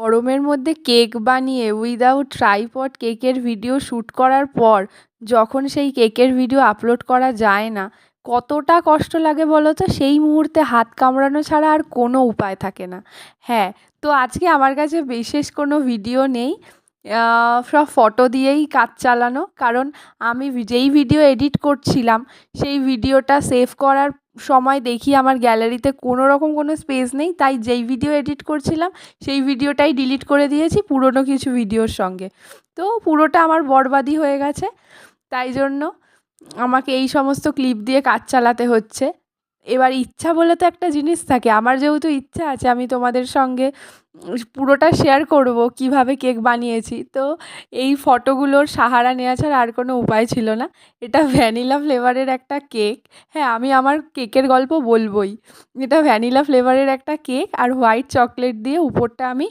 গরমের মধ্যে কেক বানিয়ে উইদাউট ট্রাইপড কেকের ভিডিও শ্যুট করার পর যখন সেই কেকের ভিডিও আপলোড করা যায় না, কতটা কষ্ট লাগে বলো তো? সেই মুহূর্তে হাত কামড়ানো ছাড়া আর কোনো উপায় থাকে না। হ্যাঁ, তো আজকে আমার কাছে বিশেষ কোনো ভিডিও নেই, সব ফটো দিয়েই কাজ চালানো। কারণ আমি যেই ভিডিও এডিট করছিলাম সেই ভিডিওটা সেভ করার সময় দেখি আমার গ্যালারিতে কোনো রকম কোনো স্পেস নেই, তাই যেই ভিডিও এডিট করছিলাম সেই ভিডিওটাই ডিলিট করে দিয়েছি পুরনো কিছু ভিডিওর সঙ্গে। তো পুরোটা আমার বরবাদই হয়ে গেছে, তাই জন্য আমাকে এই সমস্ত ক্লিপ দিয়ে কাজ চালাতে হচ্ছে। এবার ইচ্ছা বলে তো একটা জিনিস থাকে, আমার যেহেতু ইচ্ছা আছে আমি তোমাদের সঙ্গে পুরোটা শেয়ার করব কীভাবে কেক বানিয়েছি। তো এই ফটোগুলোর সাহারা নেওয়া ছাড়া আর কোনো উপায় ছিল না। এটা ভ্যানিলা ফ্লেভারের একটা কেক। হ্যাঁ, আমি আমার কেকের গল্প বলবই। এটা ভ্যানিলা ফ্লেভারের একটা কেক আর হোয়াইট চকলেট দিয়ে উপরটা আমি